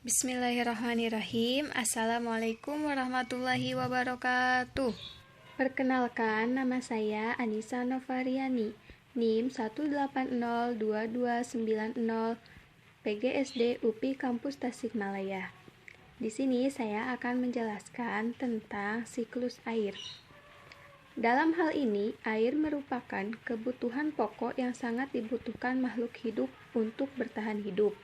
Bismillahirrahmanirrahim. Assalamualaikum warahmatullahi wabarakatuh. Perkenalkan, nama saya Anissa Novariani, NIM 1802290, PGSD UPI Kampus Tasikmalaya. Di sini saya akan menjelaskan tentang siklus air. Dalam hal ini, air merupakan kebutuhan pokok yang sangat dibutuhkan makhluk hidup untuk bertahan hidup.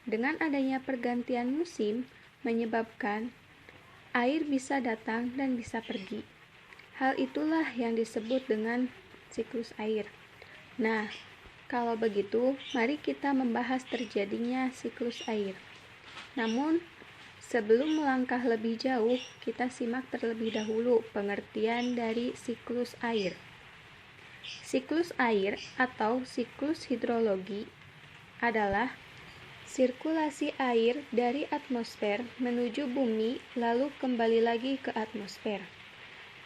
Dengan adanya pergantian musim, menyebabkan air bisa datang dan bisa pergi. Hal itulah yang disebut dengan siklus air. Nah, kalau begitu, mari kita membahas terjadinya siklus air. Namun, sebelum melangkah lebih jauh, kita simak terlebih dahulu pengertian dari siklus air. Siklus air atau siklus hidrologi adalah sirkulasi air dari atmosfer menuju bumi lalu kembali lagi ke atmosfer.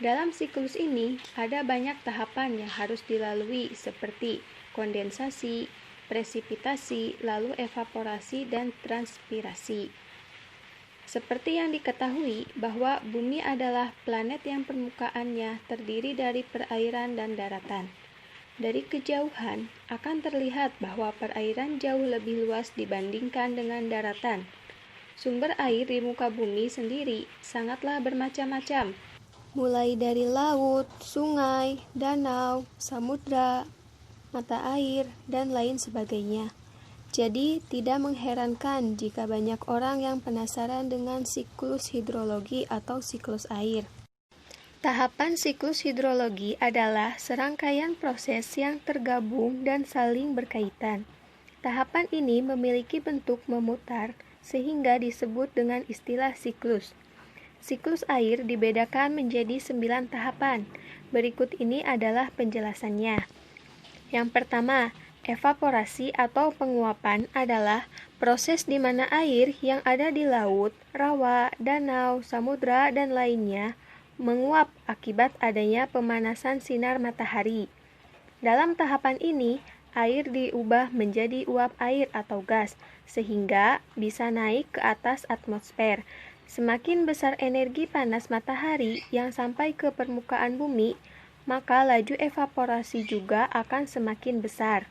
Dalam siklus ini ada banyak tahapan yang harus dilalui seperti kondensasi, presipitasi, lalu evaporasi dan transpirasi. Seperti yang diketahui bahwa bumi adalah planet yang permukaannya terdiri dari perairan dan daratan. Dari kejauhan akan terlihat bahwa perairan jauh lebih luas dibandingkan dengan daratan. Sumber air di muka bumi sendiri sangatlah bermacam-macam, mulai dari laut, sungai, danau, samudra, mata air, dan lain sebagainya. Jadi tidak mengherankan jika banyak orang yang penasaran dengan siklus hidrologi atau siklus air. Tahapan siklus hidrologi adalah serangkaian proses yang tergabung dan saling berkaitan. Tahapan ini memiliki bentuk memutar sehingga disebut dengan istilah siklus. Siklus air dibedakan menjadi 9 tahapan. Berikut ini adalah penjelasannya. Yang pertama, evaporasi atau penguapan adalah proses di mana air yang ada di laut, rawa, danau, samudra, dan lainnya menguap akibat adanya pemanasan sinar matahari. Dalam tahapan ini, air diubah menjadi uap air atau gas, sehingga bisa naik ke atas atmosfer. Semakin besar energi panas matahari yang sampai ke permukaan bumi, maka laju evaporasi juga akan semakin besar.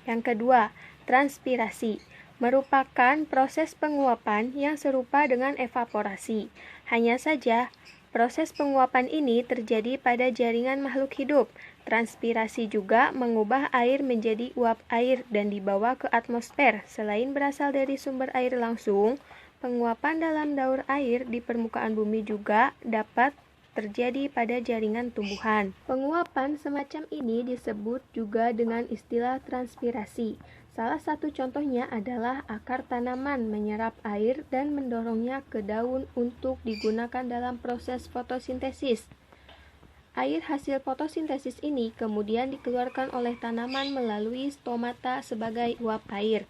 Yang kedua, transpirasi merupakan proses penguapan yang serupa dengan evaporasi. Hanya saja, proses penguapan ini terjadi pada jaringan makhluk hidup. Transpirasi juga mengubah air menjadi uap air dan dibawa ke atmosfer. Selain berasal dari sumber air langsung, penguapan dalam daur air di permukaan bumi juga dapat terjadi pada jaringan tumbuhan. Penguapan semacam ini disebut juga dengan istilah transpirasi. Salah satu contohnya adalah akar tanaman menyerap air dan mendorongnya ke daun untuk digunakan dalam proses fotosintesis. Air hasil fotosintesis ini kemudian dikeluarkan oleh tanaman melalui stomata sebagai uap air.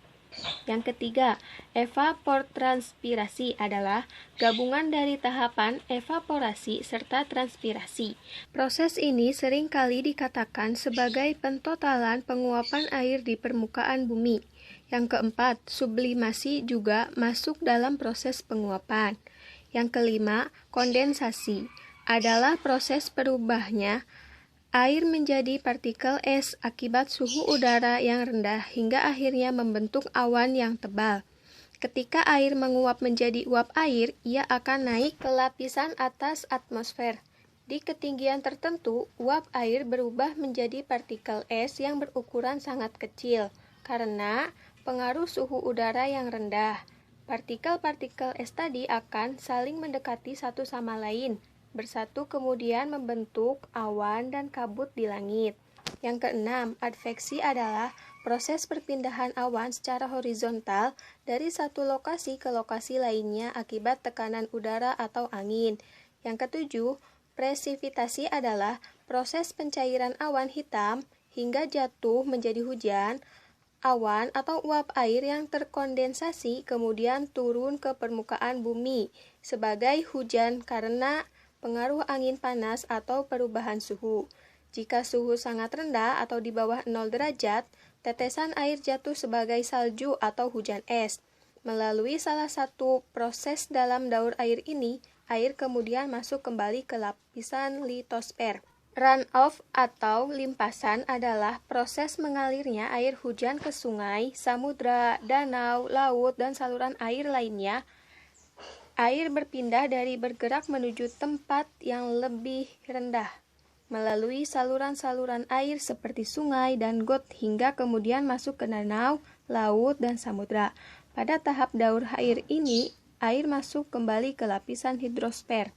Yang ketiga, evapotranspirasi adalah gabungan dari tahapan evaporasi serta transpirasi. Proses ini sering kali dikatakan sebagai pentotalan penguapan air di permukaan bumi. Yang keempat, sublimasi juga masuk dalam proses penguapan. Yang kelima, kondensasi adalah proses berubahnya air menjadi partikel es akibat suhu udara yang rendah hingga akhirnya membentuk awan yang tebal. Ketika air menguap menjadi uap air, ia akan naik ke lapisan atas atmosfer. Di ketinggian tertentu, uap air berubah menjadi partikel es yang berukuran sangat kecil karena pengaruh suhu udara yang rendah. Partikel-partikel es tadi akan saling mendekati satu sama lain, bersatu kemudian membentuk awan dan kabut di langit. Yang keenam, adveksi adalah proses perpindahan awan secara horizontal dari satu lokasi ke lokasi lainnya akibat tekanan udara atau angin. Yang ketujuh, presipitasi adalah proses pencairan awan hitam hingga jatuh menjadi hujan, awan atau uap air yang terkondensasi kemudian turun ke permukaan bumi sebagai hujan karena pengaruh angin panas atau perubahan suhu. Jika suhu sangat rendah atau di bawah 0 derajat, tetesan air jatuh sebagai salju atau hujan es. Melalui salah satu proses dalam daur air ini, air kemudian masuk kembali ke lapisan litosfer. Runoff atau limpasan adalah proses mengalirnya air hujan ke sungai, samudra, danau, laut, dan saluran air lainnya. Air berpindah dari bergerak menuju tempat yang lebih rendah melalui saluran-saluran air seperti sungai dan got hingga kemudian masuk ke danau, laut, dan samudra. Pada tahap daur air ini, air masuk kembali ke lapisan hidrosfer.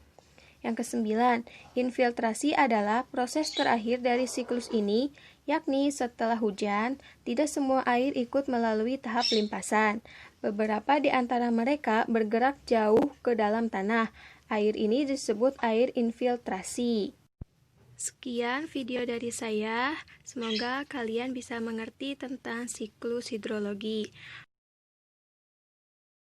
Yang kesembilan, infiltrasi adalah proses terakhir dari siklus ini, yakni setelah hujan, tidak semua air ikut melalui tahap limpasan. Beberapa di antara mereka bergerak jauh ke dalam tanah. Air ini disebut air infiltrasi. Sekian video dari saya, semoga kalian bisa mengerti tentang siklus hidrologi.